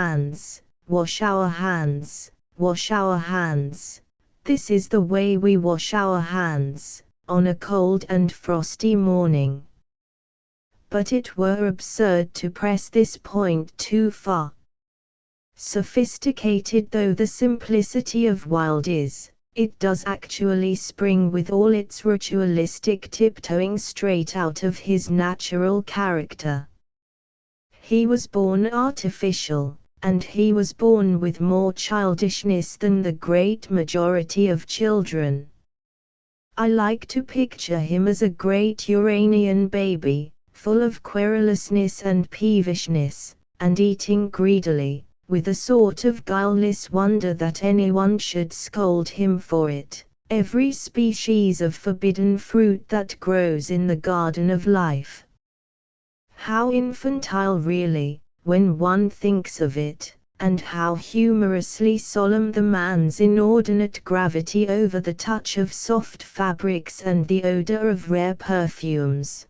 hands, wash our hands, wash our hands. This is the way we wash our hands, on a cold and frosty morning. But it were absurd to press this point too far. Sophisticated though the simplicity of Wilde is, it does actually spring with all its ritualistic tiptoeing straight out of his natural character. He was born artificial, and he was born with more childishness than the great majority of children. I like to picture him as a great Uranian baby, full of querulousness and peevishness, and eating greedily, with a sort of guileless wonder that anyone should scold him for it, every species of forbidden fruit that grows in the garden of life. How infantile really, when one thinks of it, and how humorously solemn the man's inordinate gravity over the touch of soft fabrics and the odor of rare perfumes.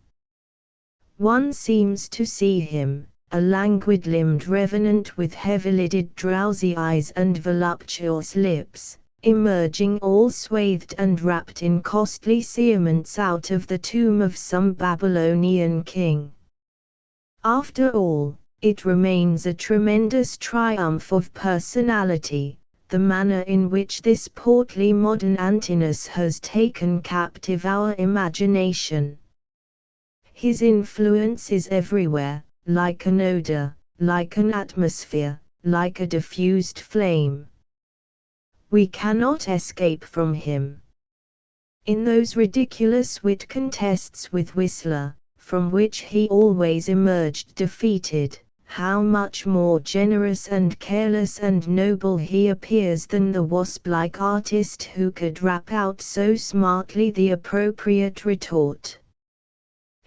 One seems to see him, a languid-limbed revenant with heavy-lidded drowsy eyes and voluptuous lips, emerging all swathed and wrapped in costly cerements out of the tomb of some Babylonian king. After all, it remains a tremendous triumph of personality, the manner in which this portly modern Antinous has taken captive our imagination. His influence is everywhere, like an odor, like an atmosphere, like a diffused flame. We cannot escape from him. In those ridiculous wit contests with Whistler, from which he always emerged defeated, how much more generous and careless and noble he appears than the wasp-like artist who could rap out so smartly the appropriate retort.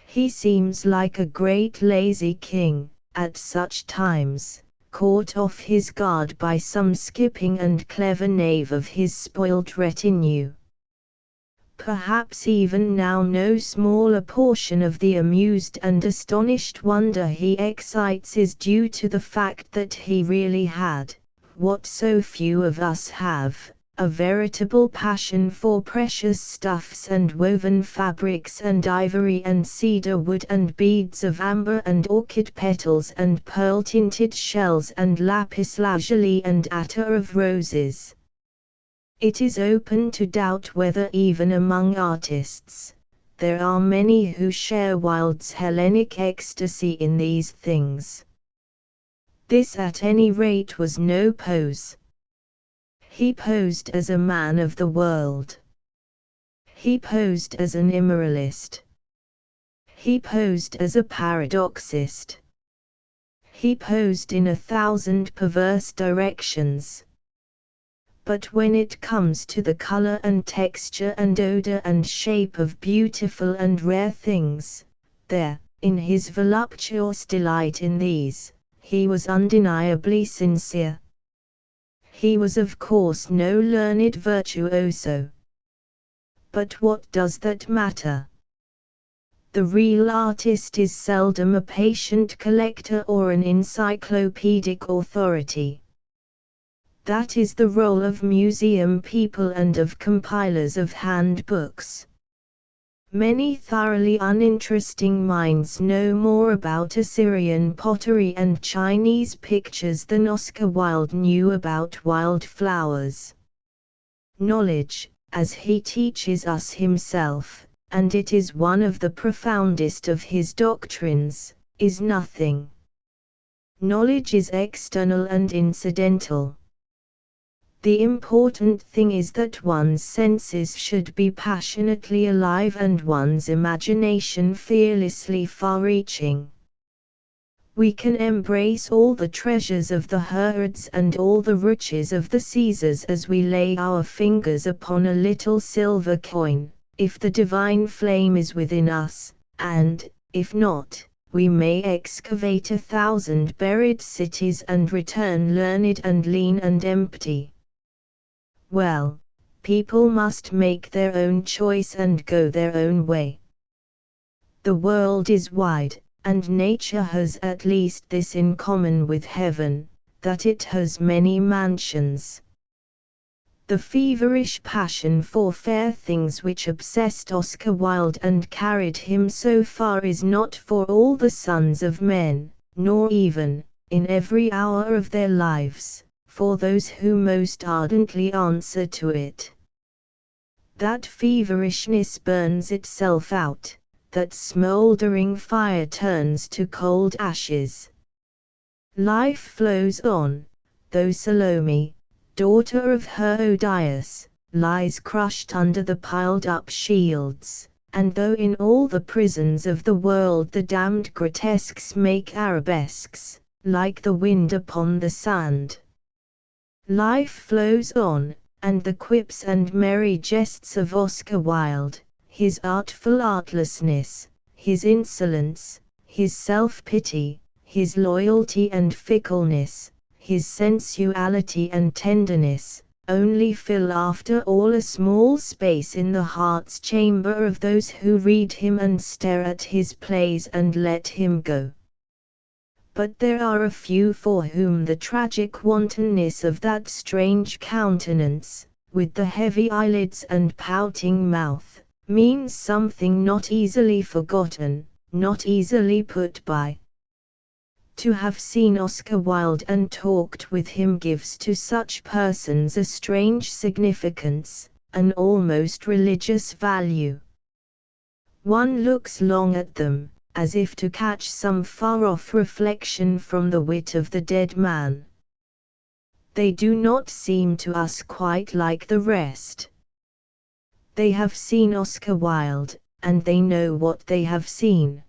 He seems like a great lazy king, at such times, caught off his guard by some skipping and clever knave of his spoilt retinue. Perhaps even now no small a portion of the amused and astonished wonder he excites is due to the fact that he really had, what so few of us have, a veritable passion for precious stuffs and woven fabrics and ivory and cedar wood and beads of amber and orchid petals and pearl-tinted shells and lapis lazuli and attar of roses. It is open to doubt whether even among artists, there are many who share Wilde's Hellenic ecstasy in these things. This at any rate was no pose. He posed as a man of the world. He posed as an immoralist. He posed as a paradoxist. He posed in 1,000 perverse directions. But when it comes to the color and texture and odor and shape of beautiful and rare things, there, in his voluptuous delight in these, he was undeniably sincere. He was of course no learned virtuoso. But what does that matter? The real artist is seldom a patient collector or an encyclopedic authority. That is the role of museum people and of compilers of handbooks. Many thoroughly uninteresting minds know more about Assyrian pottery and Chinese pictures than Oscar Wilde knew about wild flowers. Knowledge, as he teaches us himself, and it is one of the profoundest of his doctrines, is nothing. Knowledge is external and incidental. The important thing is that one's senses should be passionately alive and one's imagination fearlessly far-reaching. We can embrace all the treasures of the Herods and all the riches of the Caesars as we lay our fingers upon a little silver coin, if the divine flame is within us, and, if not, we may excavate 1,000 buried cities and return learned and lean and empty. Well, people must make their own choice and go their own way. The world is wide, and nature has at least this in common with heaven, that it has many mansions. The feverish passion for fair things which obsessed Oscar Wilde and carried him so far is not for all the sons of men, nor even, in every hour of their lives, for those who most ardently answer to it. That feverishness burns itself out, that smouldering fire turns to cold ashes. Life flows on, though Salome, daughter of Herodias, lies crushed under the piled-up shields, and though in all the prisons of the world the damned grotesques make arabesques, like the wind upon the sand. Life flows on, and the quips and merry jests of Oscar Wilde, his artful artlessness, his insolence, his self-pity, his loyalty and fickleness, his sensuality and tenderness, only fill after all a small space in the heart's chamber of those who read him and stare at his plays and let him go. But there are a few for whom the tragic wantonness of that strange countenance, with the heavy eyelids and pouting mouth, means something not easily forgotten, not easily put by. To have seen Oscar Wilde and talked with him gives to such persons a strange significance, an almost religious value. One looks long at them, as if to catch some far-off reflection from the wit of the dead man. They do not seem to us quite like the rest. They have seen Oscar Wilde, and they know what they have seen.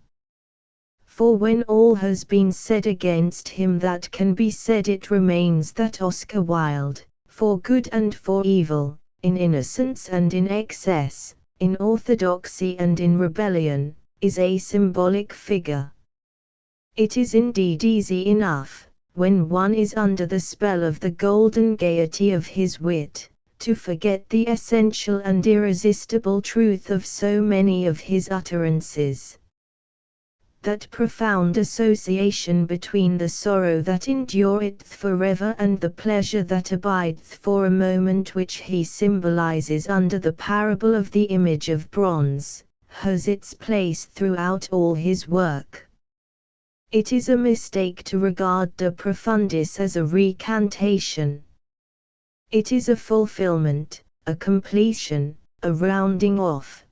For when all has been said against him that can be said, it remains that Oscar Wilde, for good and for evil, in innocence and in excess, in orthodoxy and in rebellion, is a symbolic figure. It is indeed easy enough, when one is under the spell of the golden gaiety of his wit, to forget the essential and irresistible truth of so many of his utterances. That profound association between the sorrow that endureth forever and the pleasure that abideth for a moment, which he symbolizes under the parable of the image of bronze, has its place throughout all his work. It is a mistake to regard De Profundis as a recantation. It is a fulfillment, a completion, a rounding off.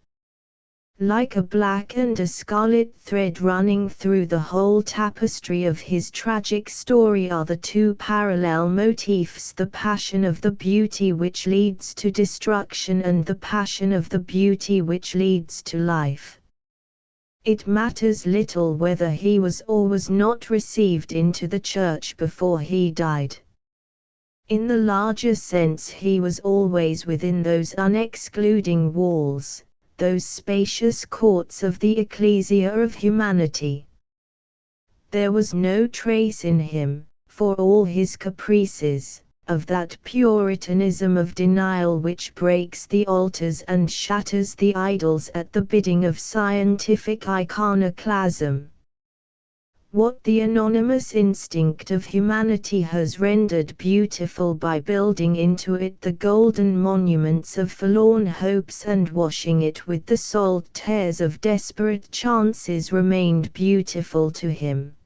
Like a black and a scarlet thread running through the whole tapestry of his tragic story are the two parallel motifs: the passion of the beauty which leads to destruction and the passion of the beauty which leads to life. It matters little whether he was or was not received into the church before he died. In the larger sense, he was always within those unexcluding walls, those spacious courts of the ecclesia of humanity. There was no trace in him, for all his caprices, of that Puritanism of denial which breaks the altars and shatters the idols at the bidding of scientific iconoclasm. What the anonymous instinct of humanity has rendered beautiful by building into it the golden monuments of forlorn hopes and washing it with the salt tears of desperate chances remained beautiful to him.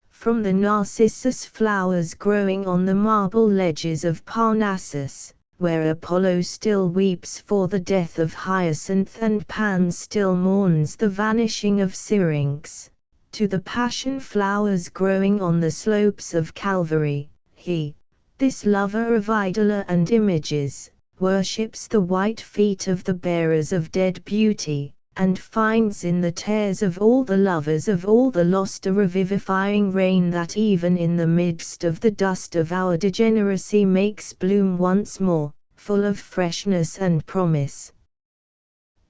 From the narcissus flowers growing on the marble ledges of Parnassus, where Apollo still weeps for the death of Hyacinth and Pan still mourns the vanishing of Syrinx, to the passion flowers growing on the slopes of Calvary, he, this lover of idola and images, worships the white feet of the bearers of dead beauty, and finds in the tears of all the lovers of all the lost a revivifying rain that even in the midst of the dust of our degeneracy makes bloom once more, full of freshness and promise.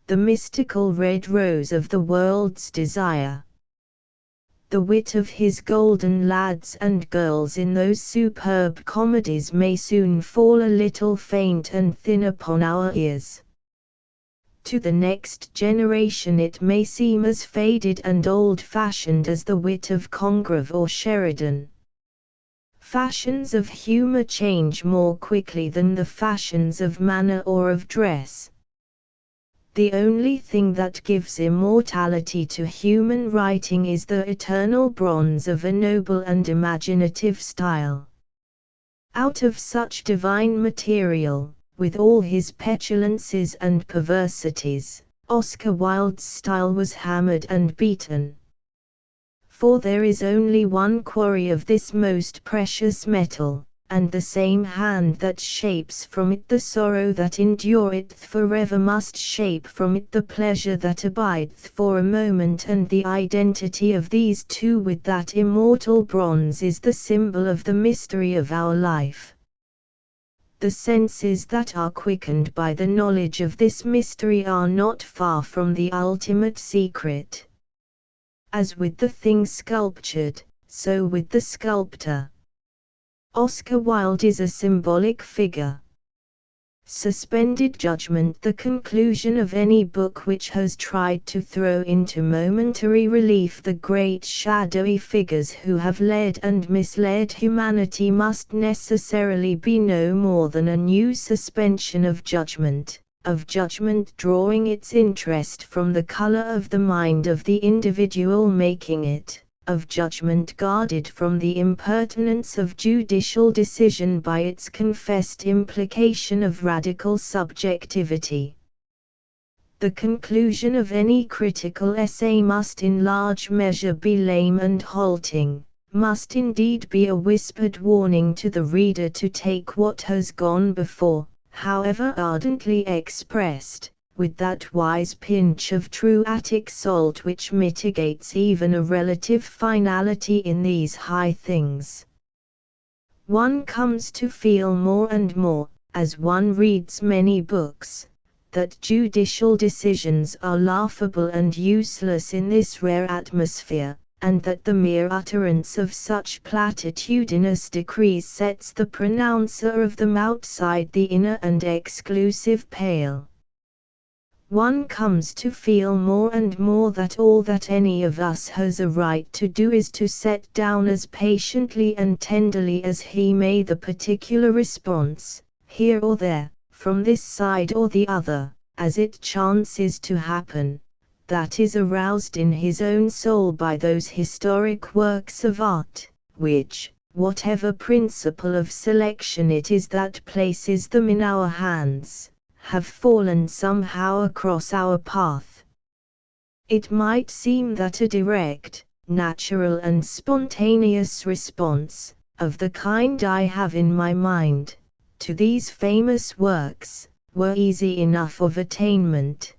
The mystical red rose of the world's desire. The wit of his golden lads and girls in those superb comedies may soon fall a little faint and thin upon our ears. To the next generation it may seem as faded and old-fashioned as the wit of Congreve or Sheridan. Fashions of humor change more quickly than the fashions of manner or of dress. The only thing that gives immortality to human writing is the eternal bronze of a noble and imaginative style. Out of such divine material, with all his petulances and perversities, Oscar Wilde's style was hammered and beaten. For there is only one quarry of this most precious metal, and the same hand that shapes from it the sorrow that endureth forever must shape from it the pleasure that abideth for a moment, and the identity of these two with that immortal bronze is the symbol of the mystery of our life. The senses that are quickened by the knowledge of this mystery are not far from the ultimate secret. As with the thing sculptured, so with the sculptor. Oscar Wilde is a symbolic figure. Suspended judgment, the conclusion of any book which has tried to throw into momentary relief the great shadowy figures who have led and misled humanity, must necessarily be no more than a new suspension of judgment drawing its interest from the color of the mind of the individual making it, of judgment guarded from the impertinence of judicial decision by its confessed implication of radical subjectivity. The conclusion of any critical essay must in large measure be lame and halting, must indeed be a whispered warning to the reader to take what has gone before, however ardently expressed, with that wise pinch of true Attic salt which mitigates even a relative finality in these high things. One comes to feel more and more, as one reads many books, that judicial decisions are laughable and useless in this rare atmosphere, and that the mere utterance of such platitudinous decrees sets the pronouncer of them outside the inner and exclusive pale. One comes to feel more and more that all that any of us has a right to do is to set down as patiently and tenderly as he may the particular response, here or there, from this side or the other, as it chances to happen, that is aroused in his own soul by those historic works of art, which, whatever principle of selection it is that places them in our hands, have fallen somehow across our path. It might seem that a direct, natural and spontaneous response, of the kind I have in my mind, to these famous works, were easy enough of attainment.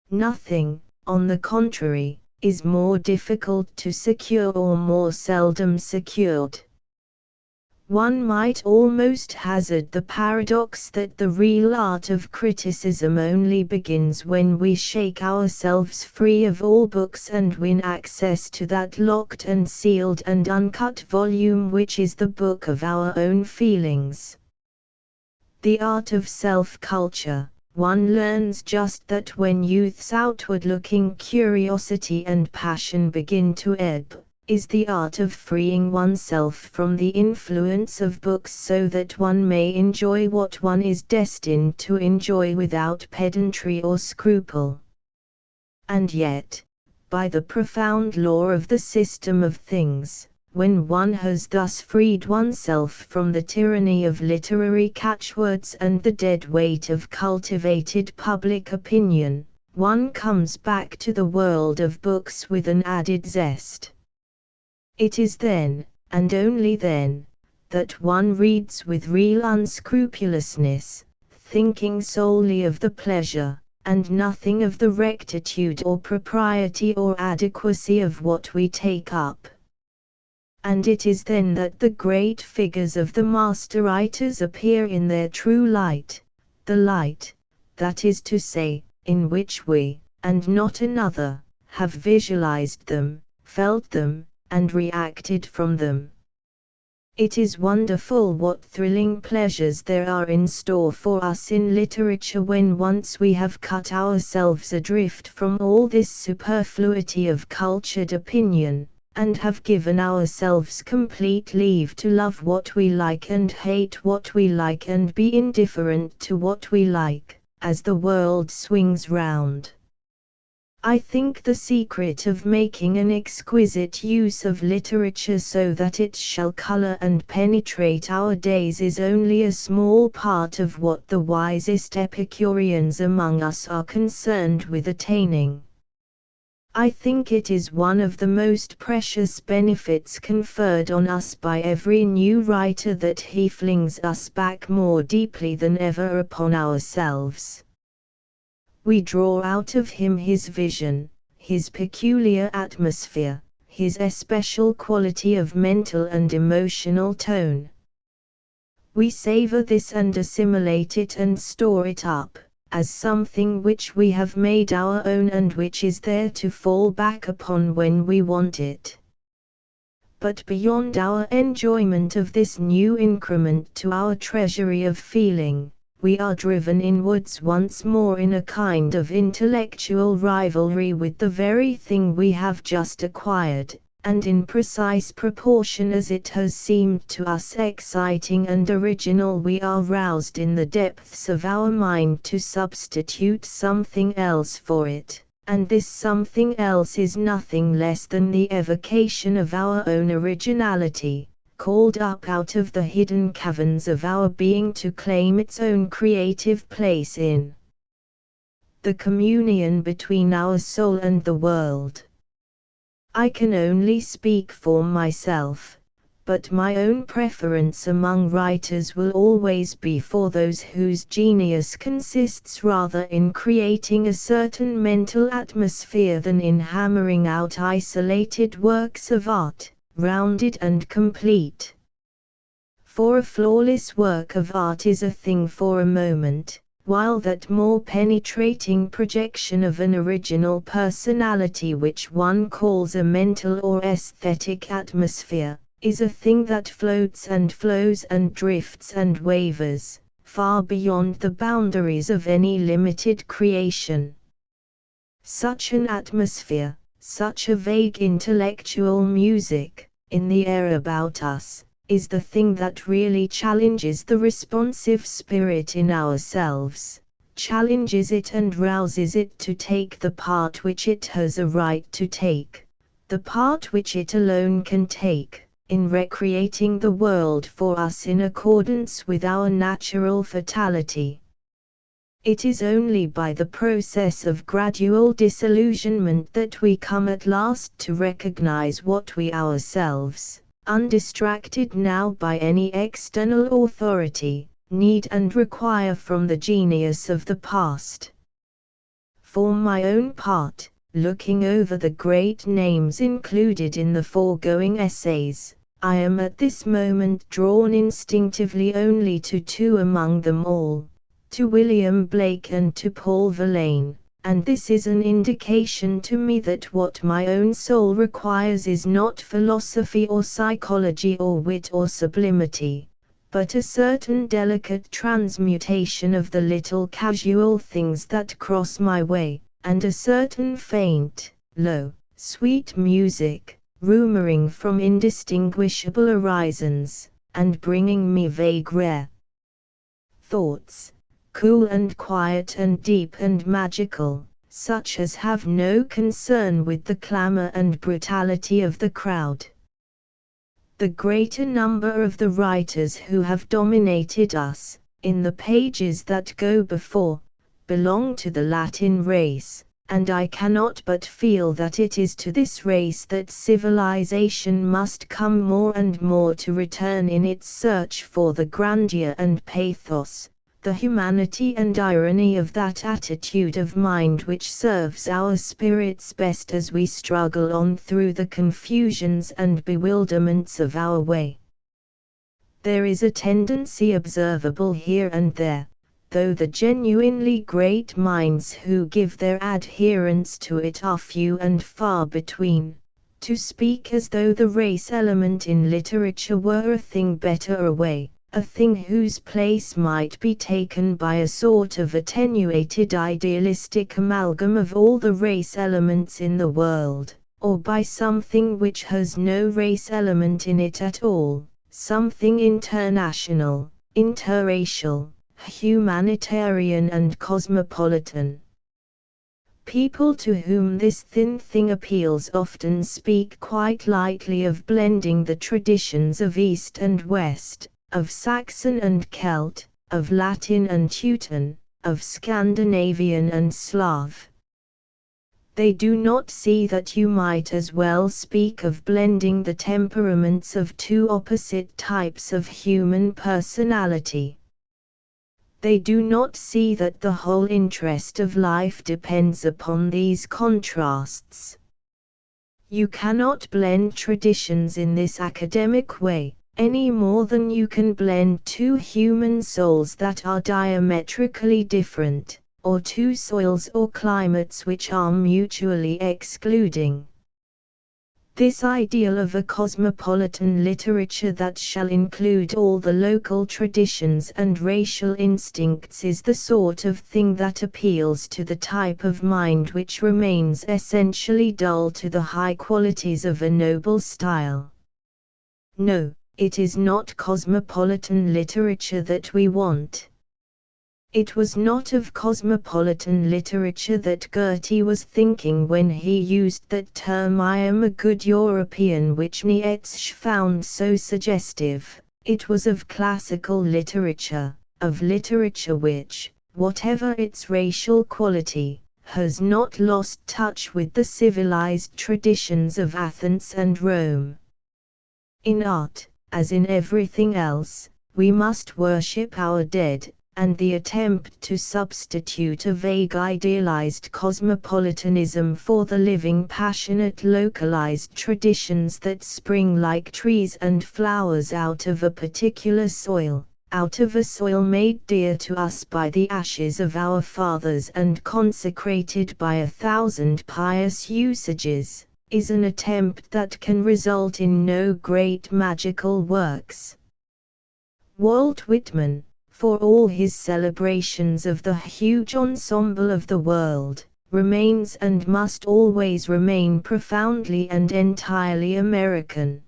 Nothing, on the contrary, is more difficult to secure or more seldom secured. One might almost hazard the paradox that the real art of criticism only begins when we shake ourselves free of all books and win access to that locked and sealed and uncut volume which is the book of our own feelings. The art of self-culture, one learns just that when youth's outward-looking curiosity and passion begin to ebb, is the art of freeing oneself from the influence of books so that one may enjoy what one is destined to enjoy without pedantry or scruple. And yet, by the profound law of the system of things, when one has thus freed oneself from the tyranny of literary catchwords and the dead weight of cultivated public opinion, one comes back to the world of books with an added zest. It is then, and only then, that one reads with real unscrupulousness, thinking solely of the pleasure, and nothing of the rectitude or propriety or adequacy of what we take up. And it is then that the great figures of the master writers appear in their true light, the light, that is to say, in which we, and not another, have visualized them, felt them, and reacted from them. It is wonderful what thrilling pleasures there are in store for us in literature when once we have cut ourselves adrift from all this superfluity of cultured opinion, and have given ourselves complete leave to love what we like and hate what we like and be indifferent to what we like, as the world swings round. I think the secret of making an exquisite use of literature so that it shall color and penetrate our days is only a small part of what the wisest Epicureans among us are concerned with attaining. I think it is one of the most precious benefits conferred on us by every new writer that he flings us back more deeply than ever upon ourselves. We draw out of him his vision, his peculiar atmosphere, his especial quality of mental and emotional tone. We savor this and assimilate it and store it up, as something which we have made our own and which is there to fall back upon when we want it. But beyond our enjoyment of this new increment to our treasury of feeling, we are driven inwards once more in a kind of intellectual rivalry with the very thing we have just acquired, and in precise proportion as it has seemed to us exciting and original we are roused in the depths of our mind to substitute something else for it, and this something else is nothing less than the evocation of our own originality, called up out of the hidden caverns of our being to claim its own creative place in the communion between our soul and the world. I can only speak for myself, but my own preference among writers will always be for those whose genius consists rather in creating a certain mental atmosphere than in hammering out isolated works of art, rounded and complete. For a flawless work of art is a thing for a moment, while that more penetrating projection of an original personality which one calls a mental or aesthetic atmosphere, is a thing that floats and flows and drifts and wavers, far beyond the boundaries of any limited creation. Such an atmosphere, such a vague intellectual music, in the air about us, is the thing that really challenges the responsive spirit in ourselves, challenges it and rouses it to take the part which it has a right to take, the part which it alone can take, in recreating the world for us in accordance with our natural fatality. It is only by the process of gradual disillusionment that we come at last to recognize what we ourselves, undistracted now by any external authority, need and require from the genius of the past. For my own part, looking over the great names included in the foregoing essays, I am at this moment drawn instinctively only to two among them all, to William Blake and to Paul Verlaine. And this is an indication to me that what my own soul requires is not philosophy or psychology or wit or sublimity, but a certain delicate transmutation of the little casual things that cross my way, and a certain faint, low, sweet music, rumoring from indistinguishable horizons, and bringing me vague rare thoughts, cool and quiet and deep and magical, such as have no concern with the clamor and brutality of the crowd. The greater number of the writers who have dominated us, in the pages that go before, belong to the Latin race, and I cannot but feel that it is to this race that civilization must come more and more to return in its search for the grandeur and pathos, the humanity and irony of that attitude of mind which serves our spirits best as we struggle on through the confusions and bewilderments of our way. There is a tendency observable here and there, though the genuinely great minds who give their adherence to it are few and far between, to speak as though the race element in literature were a thing better away, a thing whose place might be taken by a sort of attenuated idealistic amalgam of all the race elements in the world, or by something which has no race element in it at all, something international, interracial, humanitarian and cosmopolitan. People to whom this thin thing appeals often speak quite lightly of blending the traditions of East and West, of Saxon and Celt, of Latin and Teuton, of Scandinavian and Slav. They do not see that you might as well speak of blending the temperaments of two opposite types of human personality. They do not see that the whole interest of life depends upon these contrasts. You cannot blend traditions in this academic way, any more than you can blend two human souls that are diametrically different, or two soils or climates which are mutually excluding. This ideal of a cosmopolitan literature that shall include all the local traditions and racial instincts is the sort of thing that appeals to the type of mind which remains essentially dull to the high qualities of a noble style. No, it is not cosmopolitan literature that we want. It was not of cosmopolitan literature that Goethe was thinking when he used that term "I am a good European," which Nietzsche found so suggestive. It was of classical literature, of literature which, whatever its racial quality, has not lost touch with the civilized traditions of Athens and Rome. In art, as in everything else, we must worship our dead, and the attempt to substitute a vague idealized cosmopolitanism for the living passionate localized traditions that spring like trees and flowers out of a particular soil, out of a soil made dear to us by the ashes of our fathers and consecrated by 1,000 pious usages, is an attempt that can result in no great magical works. Walt Whitman, for all his celebrations of the huge ensemble of the world, remains and must always remain profoundly and entirely American.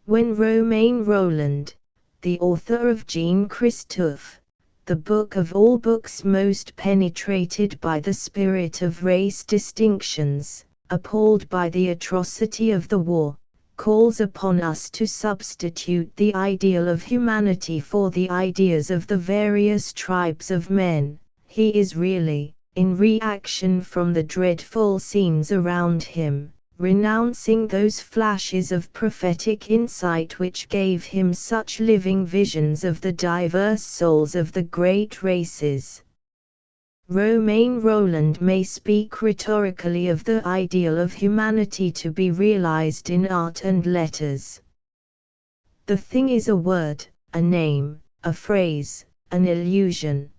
When Romain Rolland, the author of Jean Christophe, the book of all books most penetrated by the spirit of race distinctions, appalled by the atrocity of the war, calls upon us to substitute the ideal of humanity for the ideas of the various tribes of men, he is really, in reaction from the dreadful scenes around him, renouncing those flashes of prophetic insight which gave him such living visions of the diverse souls of the great races. Romain Rolland may speak rhetorically of the ideal of humanity to be realized in art and letters. The thing is a word, a name, a phrase, an illusion.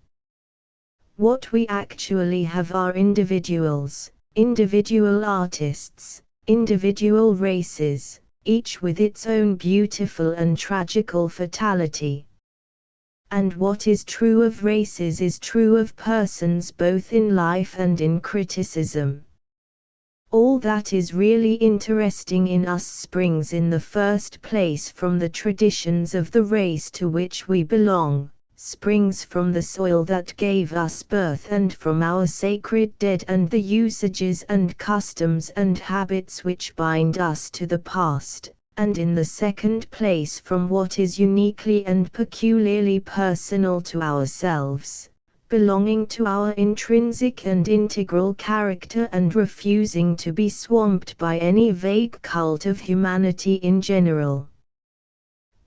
What we actually have are individuals, individual artists, individual races, each with its own beautiful and tragical fatality. And what is true of races is true of persons both in life and in criticism. All that is really interesting in us springs in the first place from the traditions of the race to which we belong, springs from the soil that gave us birth and from our sacred dead and the usages and customs and habits which bind us to the past, and in the second place from what is uniquely and peculiarly personal to ourselves, belonging to our intrinsic and integral character and refusing to be swamped by any vague cult of humanity in general.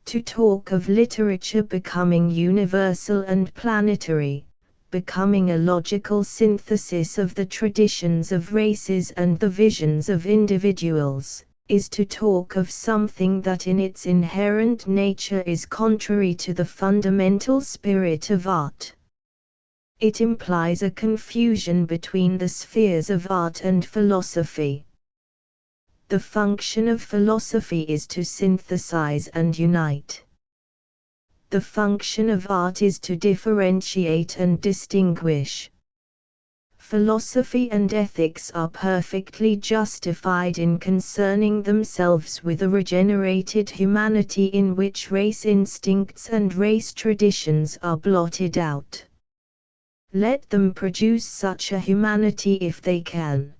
To talk of literature becoming universal and planetary, becoming a logical synthesis of the traditions of races and the visions of individuals, is to talk of something that in its inherent nature is contrary to the fundamental spirit of art. It implies a confusion between the spheres of art and philosophy. The function of philosophy is to synthesize and unite. The function of art is to differentiate and distinguish. philosophy and ethics are perfectly justified in concerning themselves with a regenerated humanity in which race instincts and race traditions are blotted out. Let them produce such a humanity if they can.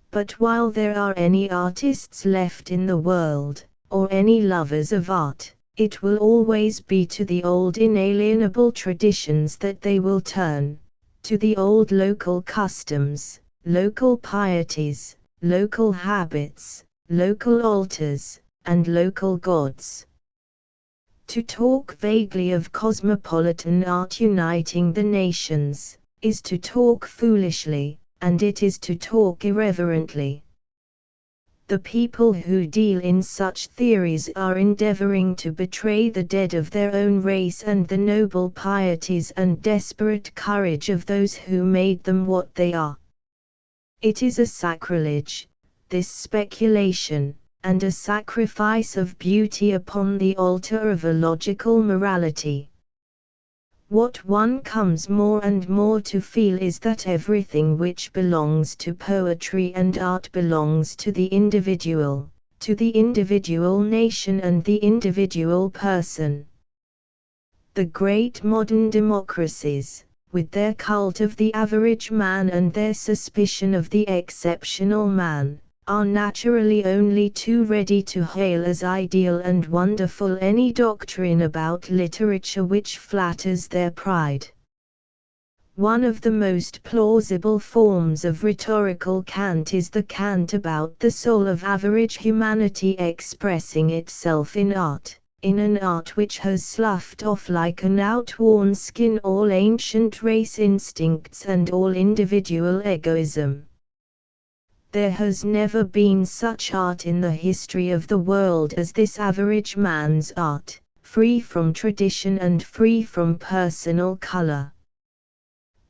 But while there are any artists left in the world, or any lovers of art, it will always be to the old inalienable traditions that they will turn, to the old local customs, local pieties, local habits, local altars, and local gods. To talk vaguely of cosmopolitan art uniting the nations, is to talk foolishly, and it is to talk irreverently. The people who deal in such theories are endeavoring to betray the dead of their own race and the noble pieties and desperate courage of those who made them what they are. It is a sacrilege, this speculation, and a sacrifice of beauty upon the altar of a logical morality. What one comes more and more to feel is that everything which belongs to poetry and art belongs to the individual nation and the individual person. The great modern democracies, with their cult of the average man and their suspicion of the exceptional man, are naturally only too ready to hail as ideal and wonderful any doctrine about literature which flatters their pride. One of the most plausible forms of rhetorical cant is the cant about the soul of average humanity expressing itself in art, in an art which has sloughed off like an outworn skin all ancient race instincts and all individual egoism. There has never been such art in the history of the world as this average man's art, free from tradition and free from personal color.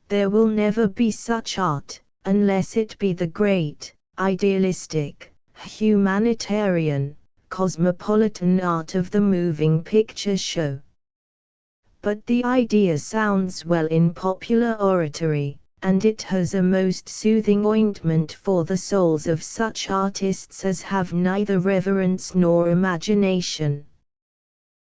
There will never be such art, unless it be the great, idealistic, humanitarian, cosmopolitan art of the moving picture show. But the idea sounds well in popular oratory, and it has a most soothing ointment for the souls of such artists as have neither reverence nor imagination.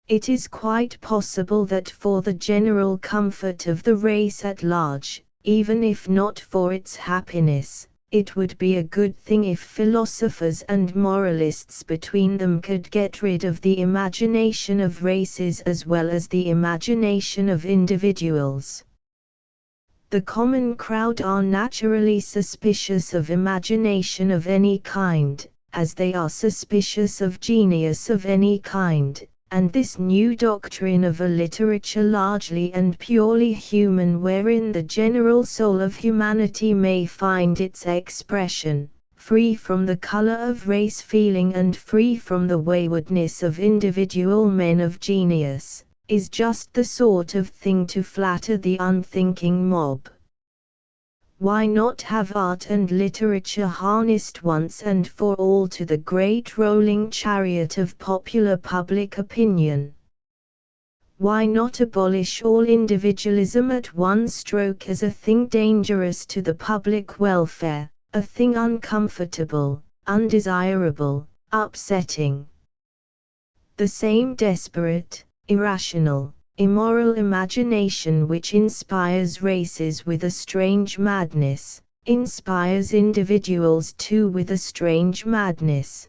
It is quite possible that for the general comfort of the race at large, even if not for its happiness, it would be a good thing if philosophers and moralists between them could get rid of the imagination of races as well as the imagination of individuals. The common crowd are naturally suspicious of imagination of any kind, as they are suspicious of genius of any kind, and this new doctrine of a literature largely and purely human wherein the general soul of humanity may find its expression, free from the color of race feeling and free from the waywardness of individual men of genius, is just the sort of thing to flatter the unthinking mob. Why not have art and literature harnessed once and for all to the great rolling chariot of popular public opinion? Why not abolish all individualism at one stroke as a thing dangerous to the public welfare, a thing uncomfortable, undesirable, upsetting? The same desperate, irrational, immoral imagination which inspires races with a strange madness, inspires individuals too with a strange madness.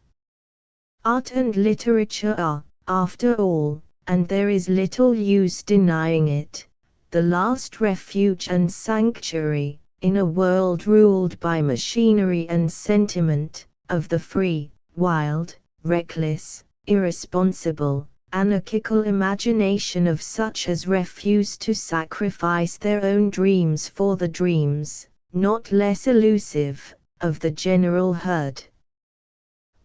Art and literature are, after all, and there is little use denying it, the last refuge and sanctuary, in a world ruled by machinery and sentiment, of the free, wild, reckless, irresponsible, anarchical imagination of such as refuse to sacrifice their own dreams for the dreams, not less elusive, of the general herd.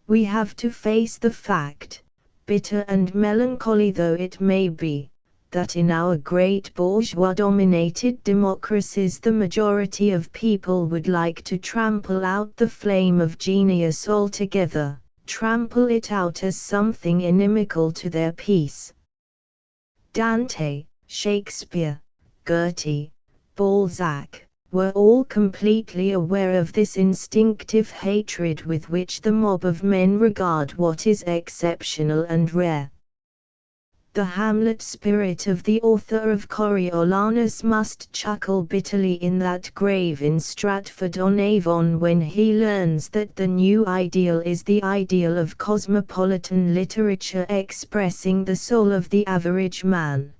We have to face the fact, bitter and melancholy though it may be, that in our great bourgeois-dominated democracies the majority of people would like to trample out the flame of genius altogether, trample it out as something inimical to their peace. Dante, Shakespeare, Goethe, Balzac, were all completely aware of this instinctive hatred with which the mob of men regard what is exceptional and rare. The Hamlet spirit of the author of Coriolanus must chuckle bitterly in that grave in Stratford-on-Avon when he learns that the new ideal is the ideal of cosmopolitan literature expressing the soul of the average man.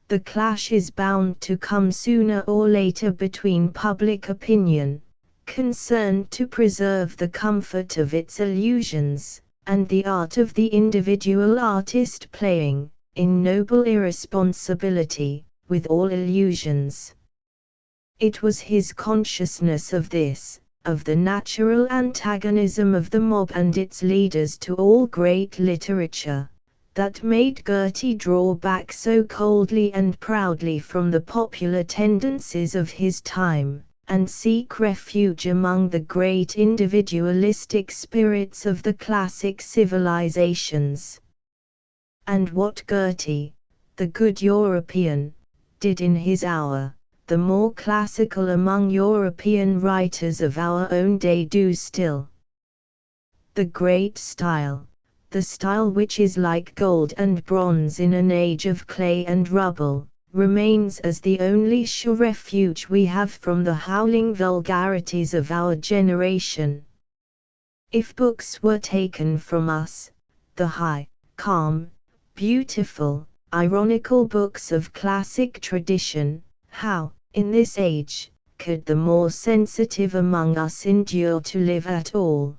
The clash is bound to come sooner or later between public opinion, concerned to preserve the comfort of its illusions, and the art of the individual artist playing, in noble irresponsibility, with all illusions. It was his consciousness of this, of the natural antagonism of the mob and its leaders to all great literature, that made Goethe draw back so coldly and proudly from the popular tendencies of his time, and seek refuge among the great individualistic spirits of the classic civilizations. And what Goethe, the good European, did in his hour, the more classical among European writers of our own day do still. The great style, the style which is like gold and bronze in an age of clay and rubble, remains as the only sure refuge we have from the howling vulgarities of our generation. If books were taken from us, the high, calm, beautiful, ironical books of classic tradition, how, in this age, could the more sensitive among us endure to live at all?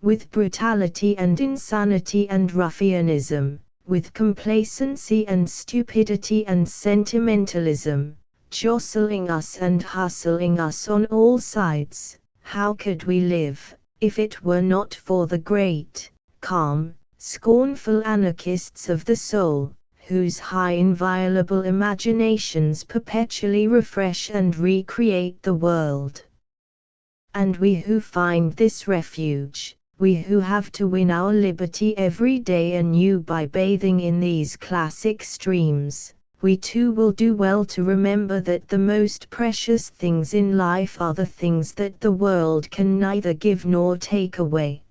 With brutality and insanity and ruffianism, with complacency and stupidity and sentimentalism, jostling us and hustling us on all sides, how could we live, if it were not for the great, calm, scornful anarchists of the soul, whose high inviolable imaginations perpetually refresh and recreate the world? And we who find this refuge, we who have to win our liberty every day anew by bathing in these classic streams, we too will do well to remember that the most precious things in life are the things that the world can neither give nor take away.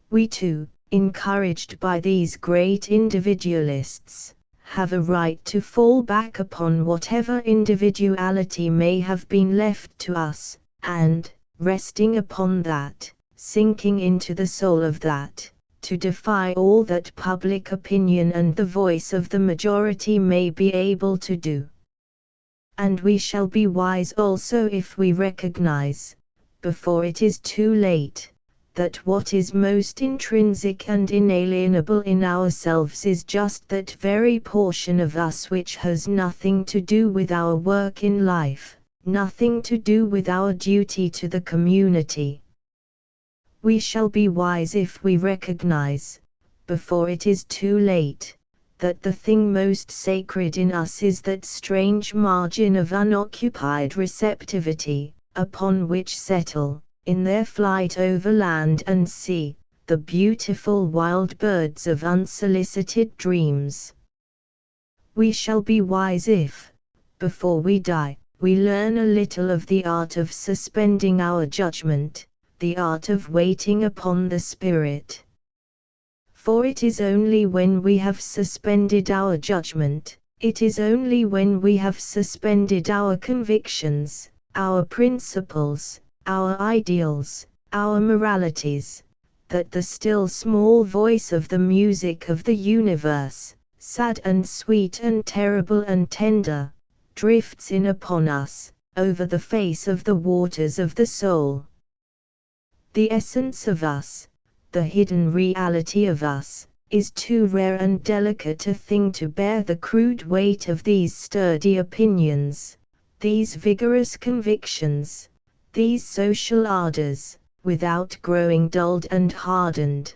We too, encouraged by these great individualists, have a right to fall back upon whatever individuality may have been left to us, and, resting upon that, sinking into the soul of that, to defy all that public opinion and the voice of the majority may be able to do. And we shall be wise also if we recognize, before it is too late, that what is most intrinsic and inalienable in ourselves is just that very portion of us which has nothing to do with our work in life, nothing to do with our duty to the community. We shall be wise if we recognize, before it is too late, that the thing most sacred in us is that strange margin of unoccupied receptivity, upon which settle, in their flight over land and sea, the beautiful wild birds of unsolicited dreams. We shall be wise if, before we die, we learn a little of the art of suspending our judgment, the art of waiting upon the Spirit. For it is only when we have suspended our judgment, it is only when we have suspended our convictions, our principles, our ideals, our moralities, that the still small voice of the music of the universe, sad and sweet and terrible and tender, drifts in upon us, over the face of the waters of the soul. The essence of us, the hidden reality of us, is too rare and delicate a thing to bear the crude weight of these sturdy opinions, these vigorous convictions, these social ardors, without growing dulled and hardened.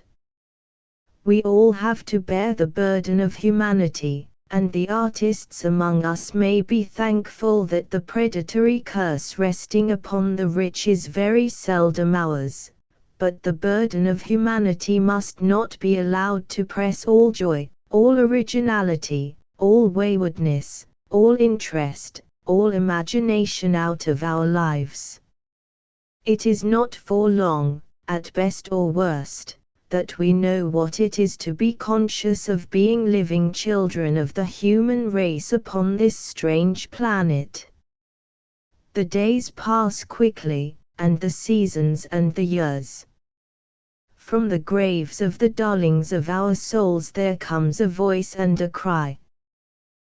We all have to bear the burden of humanity, and the artists among us may be thankful that the predatory curse resting upon the rich is very seldom ours, but the burden of humanity must not be allowed to press all joy, all originality, all waywardness, all interest, all imagination out of our lives. It is not for long, at best or worst, that we know what it is to be conscious of being living children of the human race upon this strange planet. The days pass quickly, and the seasons and the years. From the graves of the darlings of our souls there comes a voice and a cry.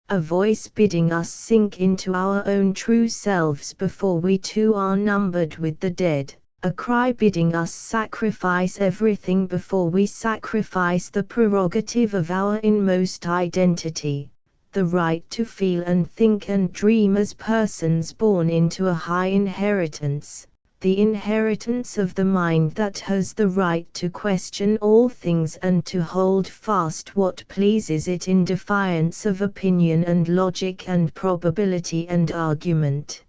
A voice bidding us sink into our own true selves before we too are numbered with the dead, a cry bidding us sacrifice everything before we sacrifice the prerogative of our inmost identity, the right to feel and think and dream as persons born into a high inheritance, the inheritance of the mind that has the right to question all things and to hold fast what pleases it in defiance of opinion and logic and probability and argument.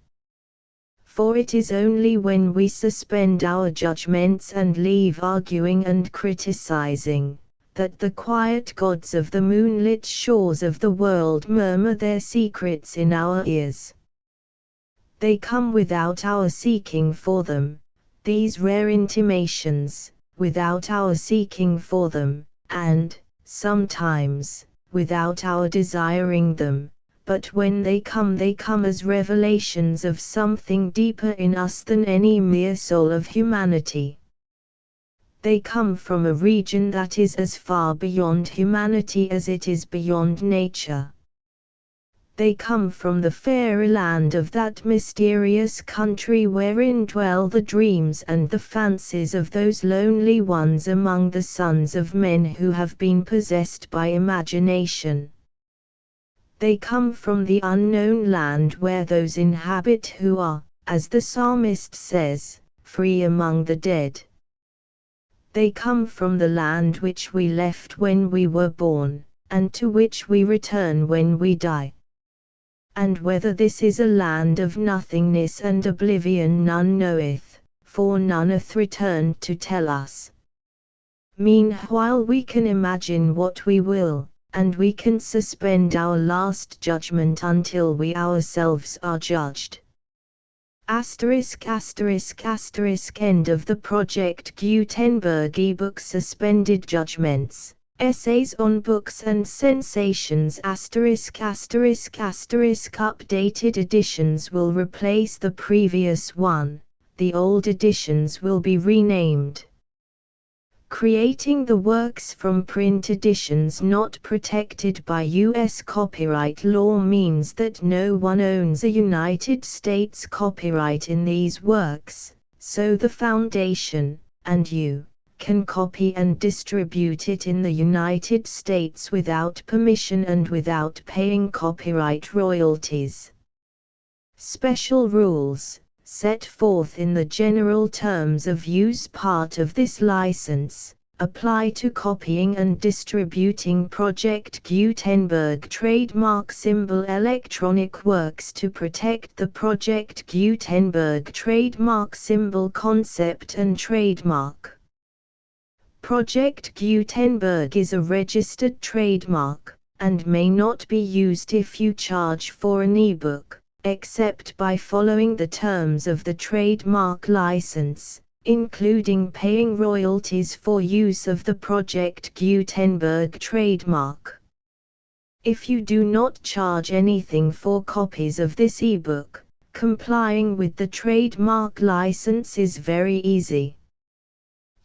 For it is only when we suspend our judgments and leave arguing and criticizing, that the quiet gods of the moonlit shores of the world murmur their secrets in our ears. They come without our seeking for them, these rare intimations, without our seeking for them, and, sometimes, without our desiring them, but when they come as revelations of something deeper in us than any mere soul of humanity. They come from a region that is as far beyond humanity as it is beyond nature. They come from the fairy land of that mysterious country wherein dwell the dreams and the fancies of those lonely ones among the sons of men who have been possessed by imagination. They come from the unknown land where those inhabit who are, as the psalmist says, free among the dead. They come from the land which we left when we were born, and to which we return when we die. And whether this is a land of nothingness and oblivion none knoweth, for none hath returned to tell us. Meanwhile we can imagine what we will, and we can suspend our last judgment until we ourselves are judged. ******* End of the Project Gutenberg ebook Suspended Judgments. Essays on Books and Sensations ****** Updated editions will replace the previous one, the old editions will be renamed. Creating the works from print editions not protected by U.S. copyright law means that no one owns a United States copyright in these works, so the Foundation, and you, can copy and distribute it in the United States without permission and without paying copyright royalties. Special rules, set forth in the general terms of use part of this license, apply to copying and distributing Project Gutenberg trademark symbol electronic works to protect the Project Gutenberg trademark symbol concept and trademark. Project Gutenberg is a registered trademark, and may not be used if you charge for an ebook, except by following the terms of the trademark license, including paying royalties for use of the Project Gutenberg trademark. If you do not charge anything for copies of this ebook, complying with the trademark license is very easy.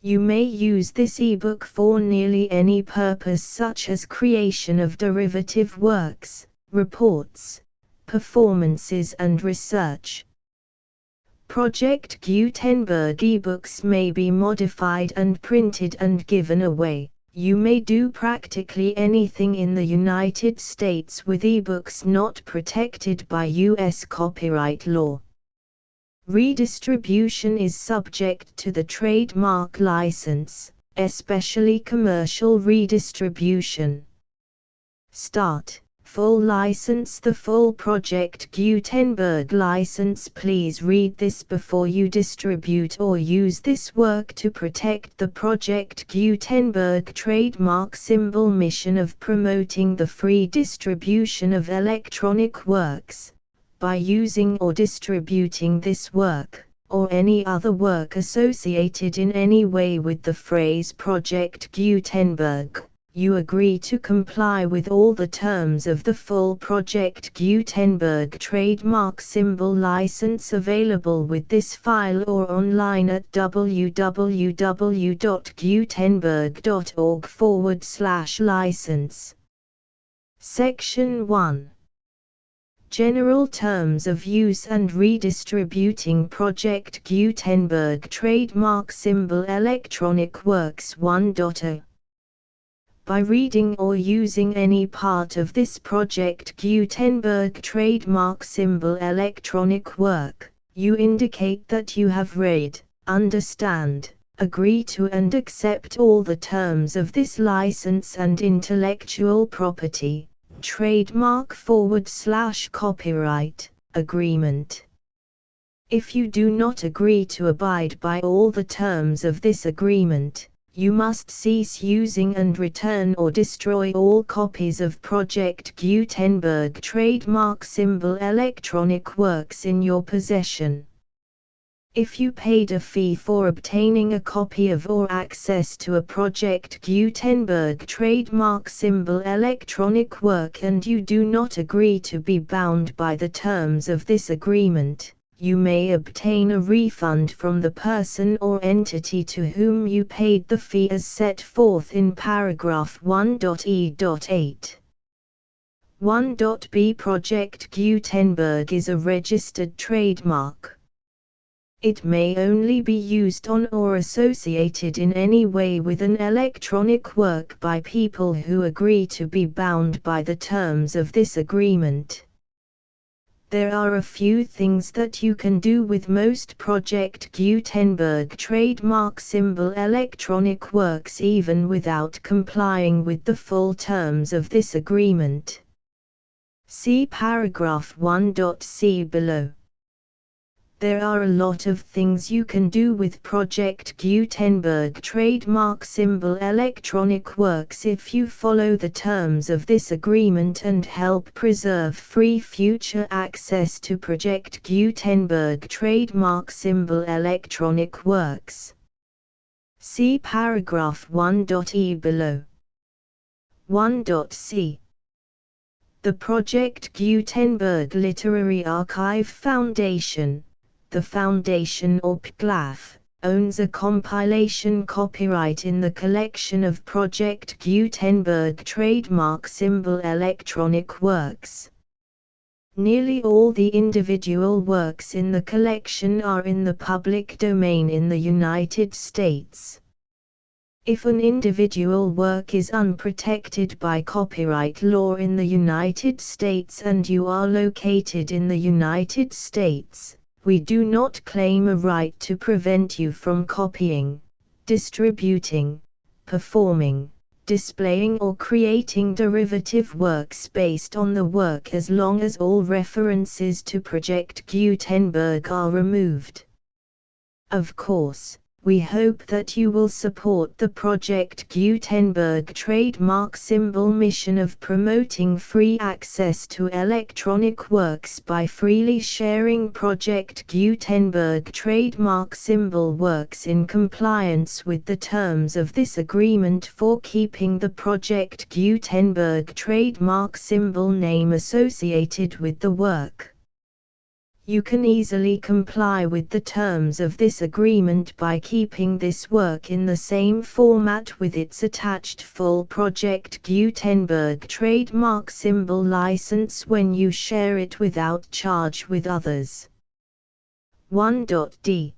You may use this ebook for nearly any purpose such as creation of derivative works, reports, performances and research. Project Gutenberg ebooks may be modified and printed and given away. You may do practically anything in the United States with ebooks not protected by U.S. copyright law. Redistribution is subject to the trademark license, especially commercial redistribution. Start. Full license. The full Project Gutenberg license. Please read this before you distribute or use this work to protect the Project Gutenberg trademark symbol mission of promoting the free distribution of electronic works. by using or distributing this work, or any other work associated in any way with the phrase Project Gutenberg, you agree to comply with all the terms of the full Project Gutenberg trademark symbol license available with this file or online at www.gutenberg.org/license. Section 1. General Terms of Use and Redistributing Project Gutenberg Trademark Symbol Electronic Works 1.0. By reading or using any part of this Project Gutenberg trademark symbol electronic work, you indicate that you have read, understand, agree to and accept all the terms of this license and intellectual property, trademark/copyright, agreement. If you do not agree to abide by all the terms of this agreement, you must cease using and return or destroy all copies of Project Gutenberg trademark symbol electronic works in your possession. If you paid a fee for obtaining a copy of or access to a Project Gutenberg trademark symbol electronic work and you do not agree to be bound by the terms of this agreement, you may obtain a refund from the person or entity to whom you paid the fee as set forth in paragraph 1.e.8. 1.b Project Gutenberg is a registered trademark. It may only be used on or associated in any way with an electronic work by people who agree to be bound by the terms of this agreement. There are a few things that you can do with most Project Gutenberg trademark symbol electronic works even without complying with the full terms of this agreement. See paragraph 1.c below. There are a lot of things you can do with Project Gutenberg trademark symbol electronic works if you follow the terms of this agreement and help preserve free future access to Project Gutenberg trademark symbol electronic works. See paragraph 1.e below. 1.c. The Project Gutenberg Literary Archive Foundation, the Foundation or PGLAF, owns a compilation copyright in the collection of Project Gutenberg trademark symbol electronic works. Nearly all the individual works in the collection are in the public domain in the United States. If an individual work is unprotected by copyright law in the United States and you are located in the United States, we do not claim a right to prevent you from copying, distributing, performing, displaying or creating derivative works based on the work as long as all references to Project Gutenberg are removed. Of course, we hope that you will support the Project Gutenberg trademark symbol mission of promoting free access to electronic works by freely sharing Project Gutenberg trademark symbol works in compliance with the terms of this agreement for keeping the Project Gutenberg trademark symbol name associated with the work. You can easily comply with the terms of this agreement by keeping this work in the same format with its attached full Project Gutenberg trademark symbol license when you share it without charge with others. 1.d.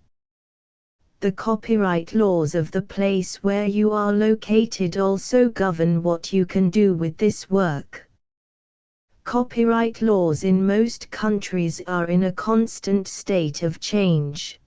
The copyright laws of the place where you are located also govern what you can do with this work. Copyright laws in most countries are in a constant state of change.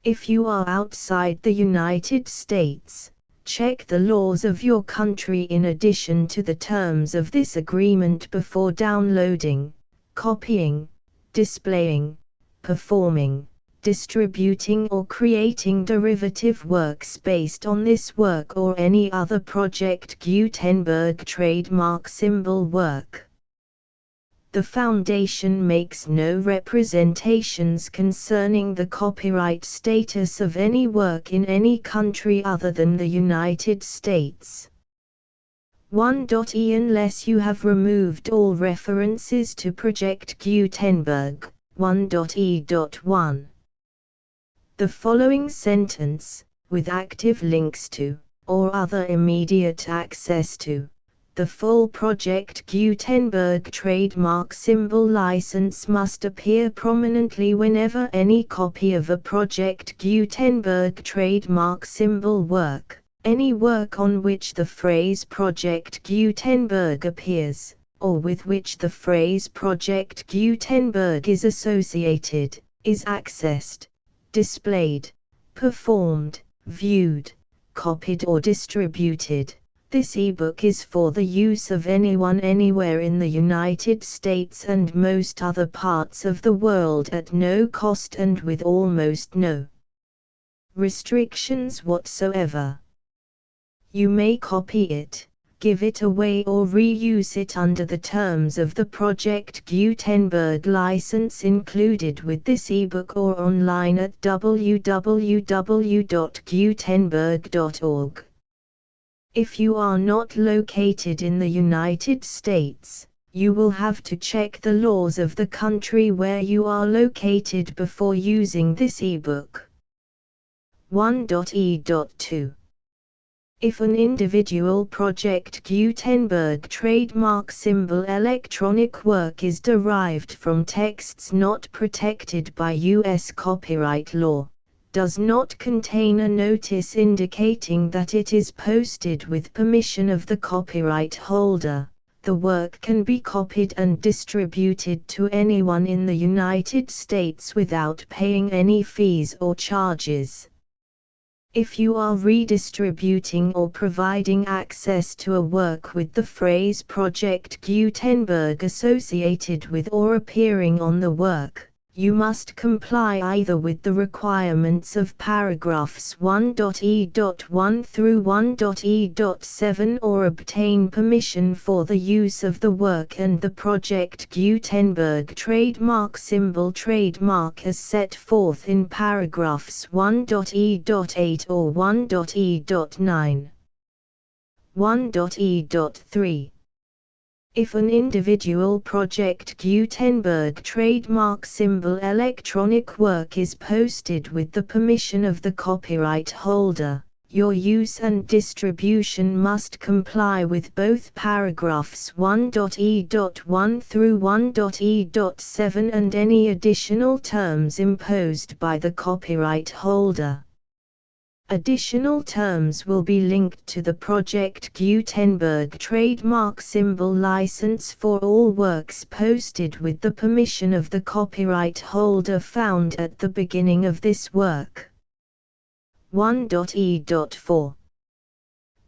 If you are outside the United States, check the laws of your country in addition to the terms of this agreement before downloading, copying, displaying, performing, distributing or creating derivative works based on this work or any other Project Gutenberg trademark symbol work. The Foundation makes no representations concerning the copyright status of any work in any country other than the United States. 1.e Unless you have removed all references to Project Gutenberg. 1.e.1. The following sentence, with active links to, or other immediate access to, the full Project Gutenberg trademark symbol license must appear prominently whenever any copy of a Project Gutenberg trademark symbol work, any work on which the phrase Project Gutenberg appears, or with which the phrase Project Gutenberg is associated, is accessed, displayed, performed, viewed, copied or distributed. This ebook is for the use of anyone anywhere in the United States and most other parts of the world at no cost and with almost no restrictions whatsoever. You may copy it, give it away or reuse it under the terms of the Project Gutenberg license included with this ebook or online at www.gutenberg.org. If you are not located in the United States, you will have to check the laws of the country where you are located before using this ebook. 1.e.2. If an individual Project Gutenberg trademark symbol electronic work is derived from texts not protected by U.S. copyright law, does not contain a notice indicating that it is posted with permission of the copyright holder, the work can be copied and distributed to anyone in the United States without paying any fees or charges. If you are redistributing or providing access to a work with the phrase Project Gutenberg associated with or appearing on the work, you must comply either with the requirements of paragraphs 1.e.1 through 1.e.7 or obtain permission for the use of the work and the Project Gutenberg trademark symbol trademark as set forth in paragraphs 1.e.8 or 1.e.9. 1.e.3. If an individual Project Gutenberg trademark symbol electronic work is posted with the permission of the copyright holder, your use and distribution must comply with both paragraphs 1.e.1 through 1.e.7 and any additional terms imposed by the copyright holder. Additional terms will be linked to the Project Gutenberg trademark symbol license for all works posted with the permission of the copyright holder found at the beginning of this work. 1.e.4.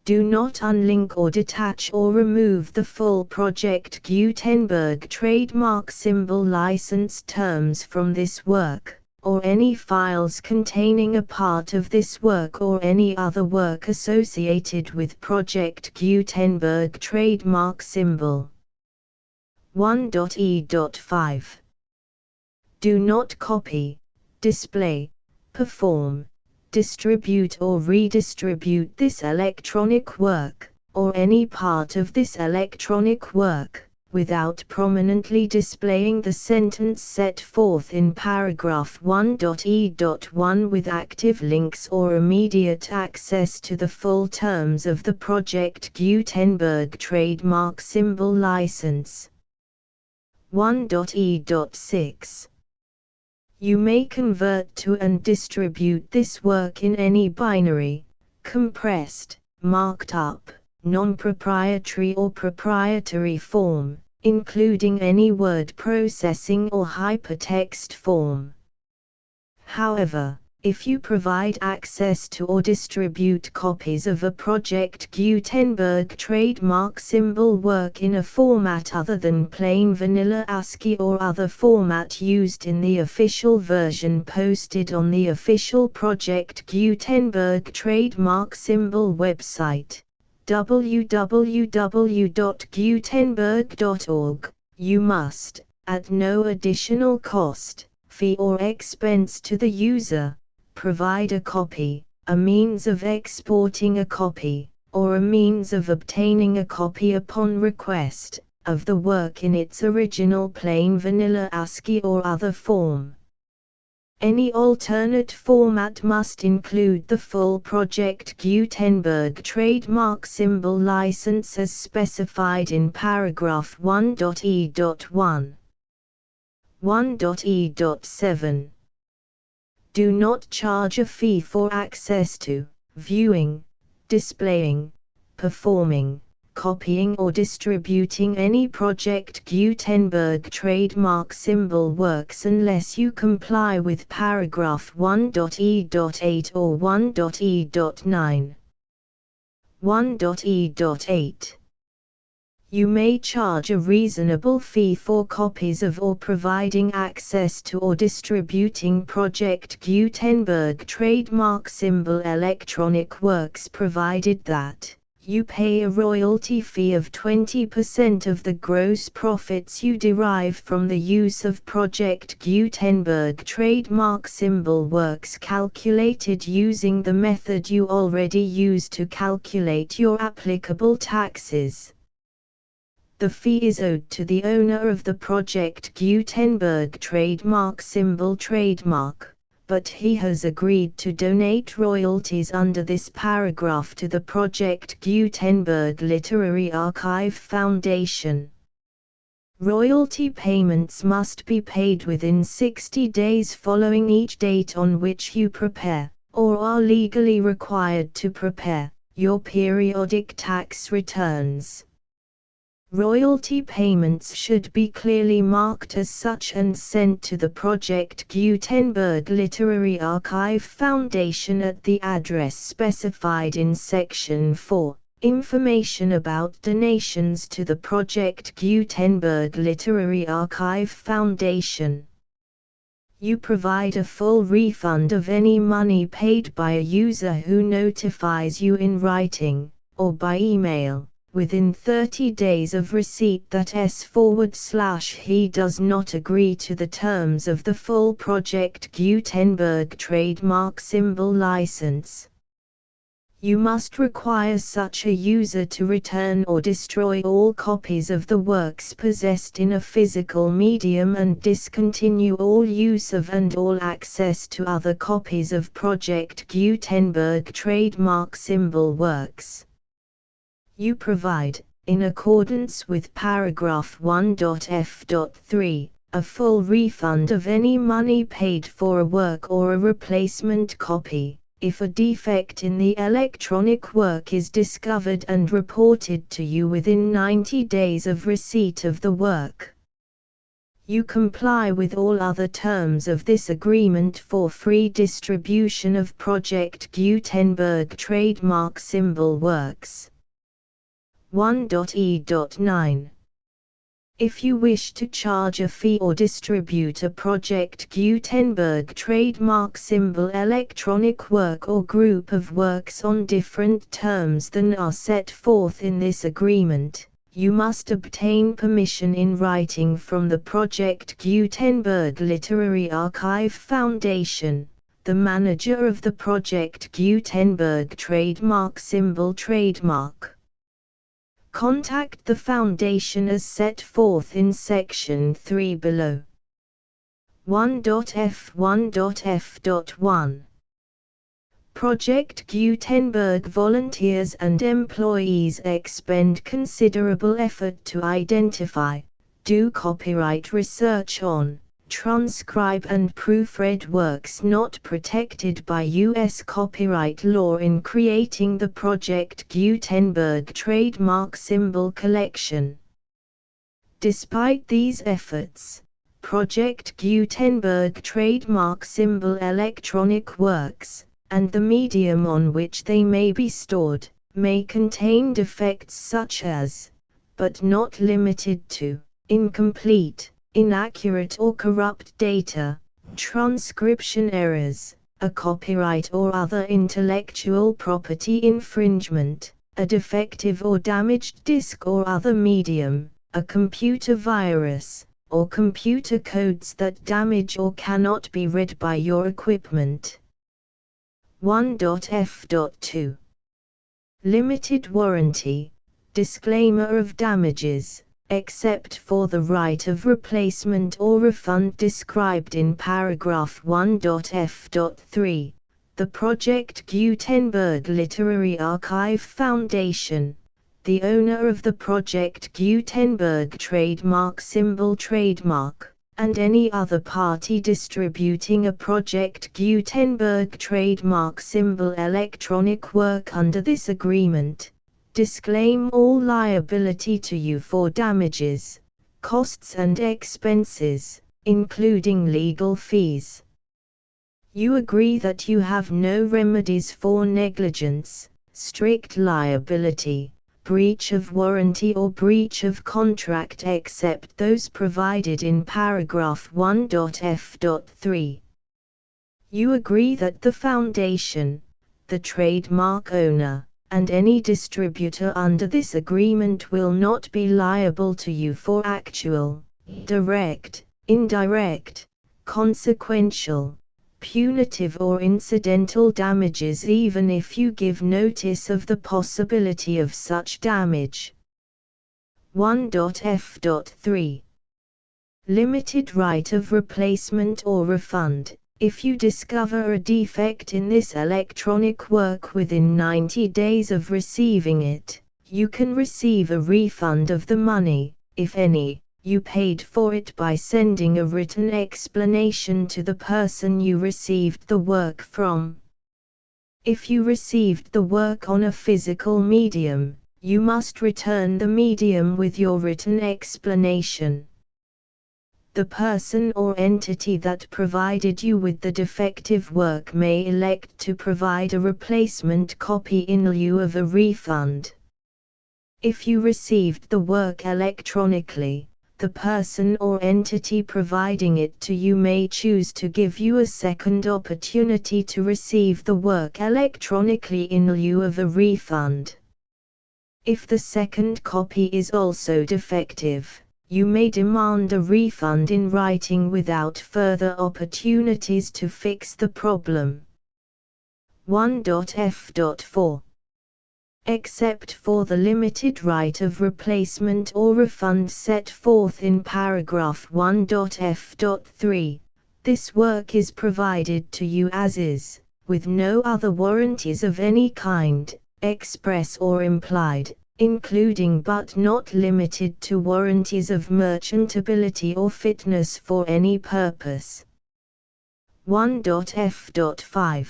Do not unlink or detach or remove the full Project Gutenberg trademark symbol license terms from this work, or any files containing a part of this work or any other work associated with Project Gutenberg trademark symbol. 1.e.5. Do not copy, display, perform, distribute or redistribute this electronic work, or any part of this electronic work, without prominently displaying the sentence set forth in paragraph 1.e.1 with active links or immediate access to the full terms of the Project Gutenberg trademark symbol license. 1.e.6. You may convert to and distribute this work in any binary, compressed, marked up, non-proprietary or proprietary form, including any word processing or hypertext form. However, if you provide access to or distribute copies of a Project Gutenberg trademark symbol work in a format other than plain vanilla ASCII or other format used in the official version posted on the official Project Gutenberg trademark symbol website, www.gutenberg.org, You must, at no additional cost, fee or expense to the user, provide a copy, a means of exporting a copy, or a means of obtaining a copy upon request, of the work in its original plain vanilla ASCII or other form. Any alternate format must include the full Project Gutenberg trademark symbol license as specified in paragraph 1.e.1. 1.e.7. Do not charge a fee for access to, viewing, displaying, performing, copying or distributing any Project Gutenberg trademark symbol works unless you comply with paragraph 1.e.8 or 1.e.9. 1.e.8. You may charge a reasonable fee for copies of or providing access to or distributing Project Gutenberg trademark symbol electronic works provided that you pay a royalty fee of 20% of the gross profits you derive from the use of Project Gutenberg trademark symbol works calculated using the method you already use to calculate your applicable taxes. The fee is owed to the owner of the Project Gutenberg trademark symbol trademark, but he has agreed to donate royalties under this paragraph to the Project Gutenberg Literary Archive Foundation. Royalty payments must be paid within 60 days following each date on which you prepare, or are legally required to prepare, your periodic tax returns. Royalty payments should be clearly marked as such and sent to the Project Gutenberg Literary Archive Foundation at the address specified in Section 4, Information about donations to the Project Gutenberg Literary Archive Foundation. You provide a full refund of any money paid by a user who notifies you in writing, or by email, within 30 days of receipt that he does not agree to the terms of the full Project Gutenberg trademark symbol license. You must require such a user to return or destroy all copies of the works possessed in a physical medium and discontinue all use of and all access to other copies of Project Gutenberg trademark symbol works. You provide, in accordance with paragraph 1.f.3, a full refund of any money paid for a work or a replacement copy, if a defect in the electronic work is discovered and reported to you within 90 days of receipt of the work. You comply with all other terms of this agreement for free distribution of Project Gutenberg trademark symbol works. 1.e.9. If you wish to charge a fee or distribute a Project Gutenberg trademark symbol electronic work or group of works on different terms than are set forth in this agreement, you must obtain permission in writing from the Project Gutenberg Literary Archive Foundation, the manager of the Project Gutenberg trademark symbol trademark. Contact the Foundation as set forth in Section 3 below. 1.f1.f.1. Project Gutenberg volunteers and employees expend considerable effort to identify, do copyright research on, transcribe and proofread works not protected by U.S. copyright law in creating the Project Gutenberg trademark symbol collection. Despite these efforts, Project Gutenberg trademark symbol electronic works, and the medium on which they may be stored, may contain defects such as, but not limited to, incomplete, inaccurate or corrupt data, transcription errors, a copyright or other intellectual property infringement, a defective or damaged disk or other medium, a computer virus, or computer codes that damage or cannot be read by your equipment. 1.f.2 Limited warranty, disclaimer of damages, except for the right of replacement or refund described in paragraph 1.f.3. The Project Gutenberg Literary Archive Foundation, the owner of the Project Gutenberg trademark symbol trademark, and any other party distributing a Project Gutenberg trademark symbol electronic work under this agreement, disclaim all liability to you for damages, costs and expenses, including legal fees. You agree that you have no remedies for negligence, strict liability, breach of warranty or breach of contract except those provided in paragraph 1.f.3. You agree that the Foundation, the trademark owner, and any distributor under this agreement will not be liable to you for actual, direct, indirect, consequential, punitive or incidental damages even if you give notice of the possibility of such damage. 1.f.3 Limited right of replacement or refund. If you discover a defect in this electronic work within 90 days of receiving it, you can receive a refund of the money, if any, you paid for it by sending a written explanation to the person you received the work from. If you received the work on a physical medium, you must return the medium with your written explanation. The person or entity that provided you with the defective work may elect to provide a replacement copy in lieu of a refund. If you received the work electronically, the person or entity providing it to you may choose to give you a second opportunity to receive the work electronically in lieu of a refund. If the second copy is also defective, you may demand a refund in writing without further opportunities to fix the problem. 1.f.4 Except for the limited right of replacement or refund set forth in paragraph 1.f.3, this work is provided to you as is, with no other warranties of any kind, express or implied, including but not limited to warranties of merchantability or fitness for any purpose. 1.f.5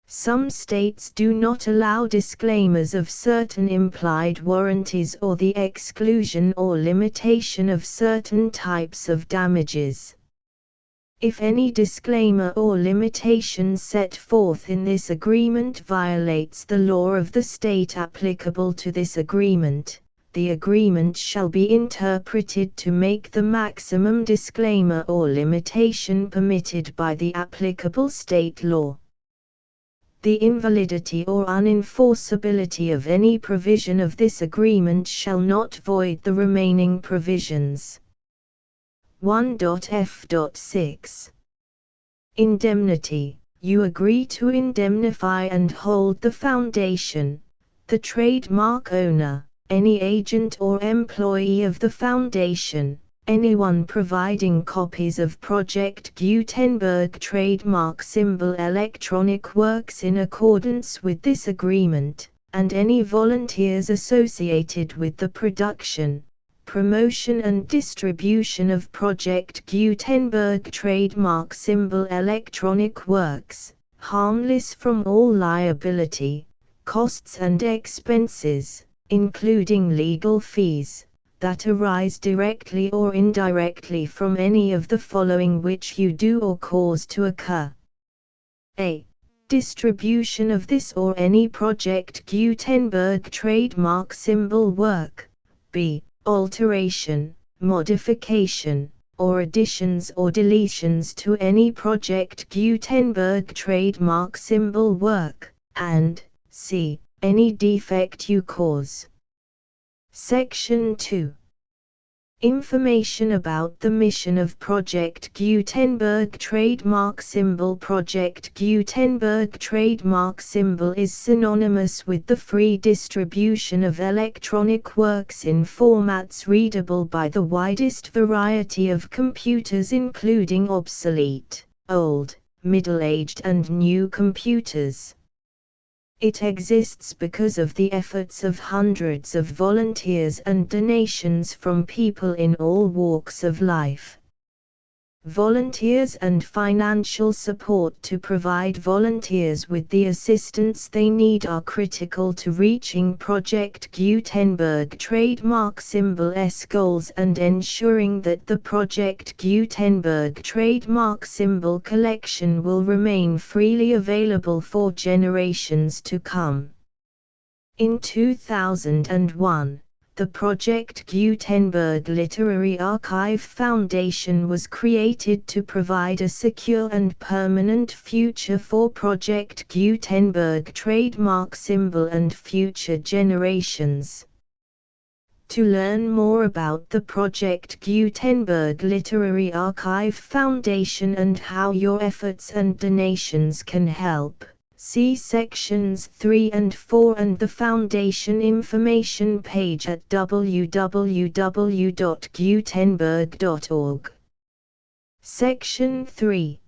Some states do not allow disclaimers of certain implied warranties or the exclusion or limitation of certain types of damages. If any disclaimer or limitation set forth in this agreement violates the law of the state applicable to this agreement, the agreement shall be interpreted to make the maximum disclaimer or limitation permitted by the applicable state law. The invalidity or unenforceability of any provision of this agreement shall not void the remaining provisions. 1.f.6 Indemnity. You agree to indemnify and hold the Foundation, the trademark owner, any agent or employee of the Foundation, anyone providing copies of Project Gutenberg trademark symbol electronic works in accordance with this agreement, and any volunteers associated with the production, promotion and distribution of Project Gutenberg trademark symbol electronic works, harmless from all liability, costs and expenses, including legal fees, that arise directly or indirectly from any of the following which you do or cause to occur. A. Distribution of this or any Project Gutenberg trademark symbol work. B. Alteration, modification, or additions or deletions to any Project Gutenberg trademark symbol work, and C. Any defect you cause. Section 2. Information about the mission of Project Gutenberg trademark symbol. Project Gutenberg trademark symbol is synonymous with the free distribution of electronic works in formats readable by the widest variety of computers, including obsolete, old, middle-aged and new computers. It exists because of the efforts of hundreds of volunteers and donations from people in all walks of life. Volunteers and financial support to provide volunteers with the assistance they need are critical to reaching Project Gutenberg trademark symbol's goals and ensuring that the Project Gutenberg trademark symbol collection will remain freely available for generations to come. In 2001, the Project Gutenberg Literary Archive Foundation was created to provide a secure and permanent future for Project Gutenberg trademark symbol and future generations. To learn more about the Project Gutenberg Literary Archive Foundation and how your efforts and donations can help, see sections 3 and 4 and the Foundation information page at www.gutenberg.org. Section 3.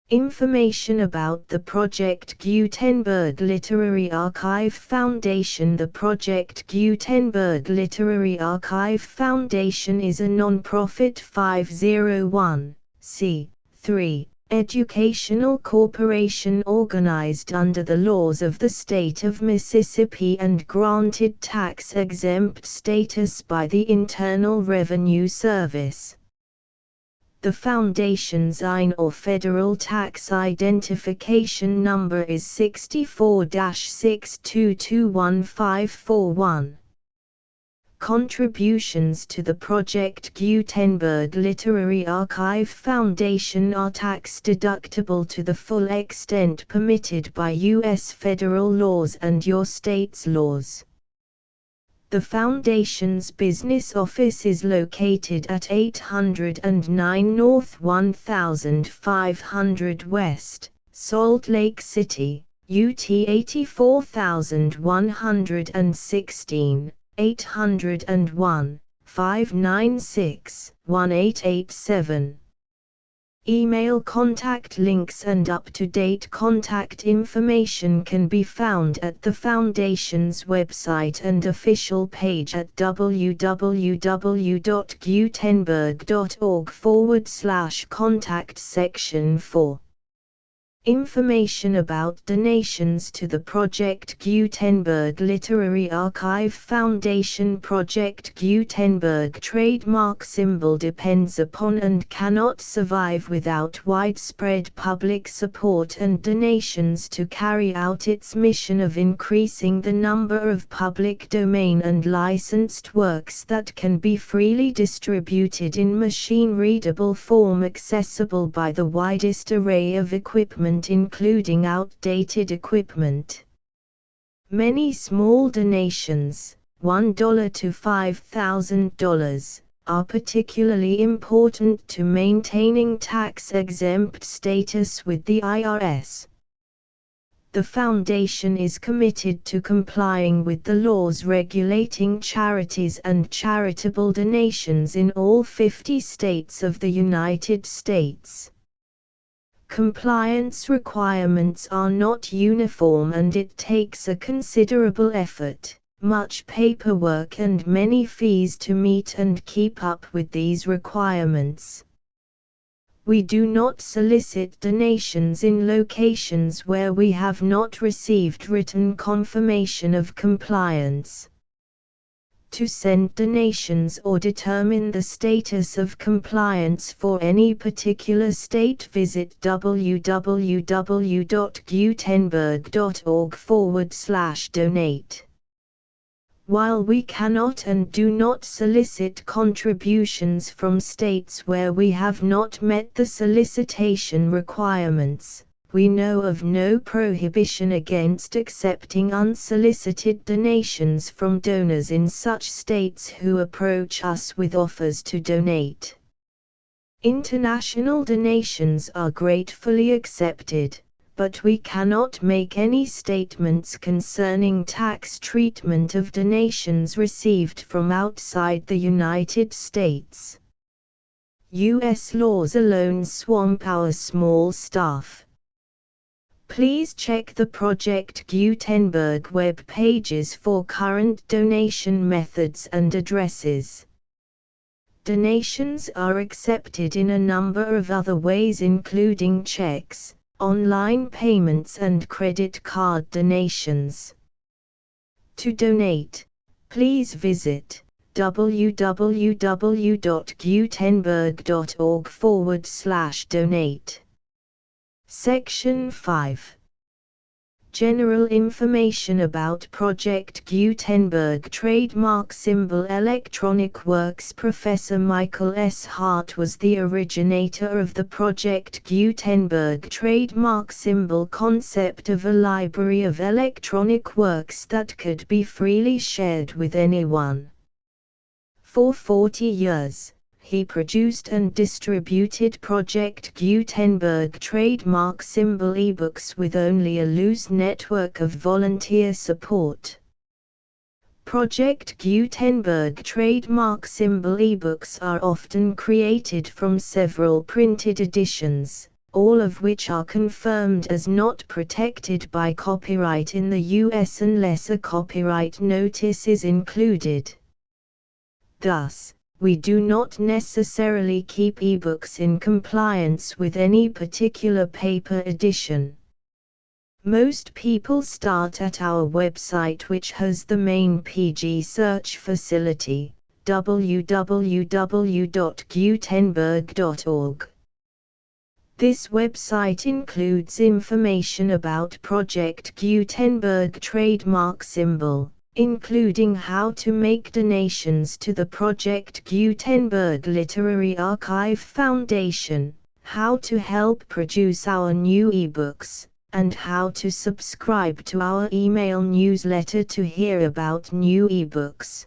Information about the Project Gutenberg Literary Archive Foundation. The Project Gutenberg Literary Archive Foundation is a non-profit 501(c)(3) educational corporation organized under the laws of the state of Mississippi and granted tax-exempt status by the Internal Revenue Service. The Foundation's IN or Federal Tax Identification Number is 64-6221541. Contributions to the Project Gutenberg Literary Archive Foundation are tax-deductible to the full extent permitted by U.S. federal laws and your state's laws. The Foundation's business office is located at 809 North 1500 West, Salt Lake City, UT 84116. 801-596-1887. Email contact links and up-to-date contact information can be found at the Foundation's website and official page at www.gutenberg.org/contact section 4. Information about donations to the Project Gutenberg Literary Archive Foundation. Project Gutenberg trademark symbol depends upon and cannot survive without widespread public support and donations to carry out its mission of increasing the number of public domain and licensed works that can be freely distributed in machine-readable form accessible by the widest array of equipment, including outdated equipment. Many small donations, $1 to $5,000, are particularly important to maintaining tax-exempt status with the IRS. The Foundation is committed to complying with the laws regulating charities and charitable donations in all 50 states of the United States. Compliance requirements are not uniform and it takes a considerable effort, much paperwork and many fees to meet and keep up with these requirements. We do not solicit donations in locations where we have not received written confirmation of compliance. To send donations or determine the status of compliance for any particular state, visit www.gutenberg.org/donate. While we cannot and do not solicit contributions from states where we have not met the solicitation requirements, we know of no prohibition against accepting unsolicited donations from donors in such states who approach us with offers to donate. International donations are gratefully accepted, but we cannot make any statements concerning tax treatment of donations received from outside the United States. U.S. laws alone swamp our small staff. Please check the Project Gutenberg web pages for current donation methods and addresses. Donations are accepted in a number of other ways, including checks, online payments and credit card donations. To donate, please visit www.gutenberg.org/donate. Section 5. General information about Project Gutenberg Trademark Symbol Electronic Works. Professor Michael S. Hart was the originator of the Project Gutenberg trademark symbol concept of a library of electronic works that could be freely shared with anyone. For 40 years, he produced and distributed Project Gutenberg trademark symbol ebooks with only a loose network of volunteer support. Project Gutenberg trademark symbol ebooks are often created from several printed editions, all of which are confirmed as not protected by copyright in the US unless a copyright notice is included. Thus, we do not necessarily keep ebooks in compliance with any particular paper edition. Most people start at our website, which has the main PG search facility, www.gutenberg.org. This website includes information about Project Gutenberg trademark symbol, including how to make donations to the Project Gutenberg Literary Archive Foundation, how to help produce our new ebooks, and how to subscribe to our email newsletter to hear about new ebooks.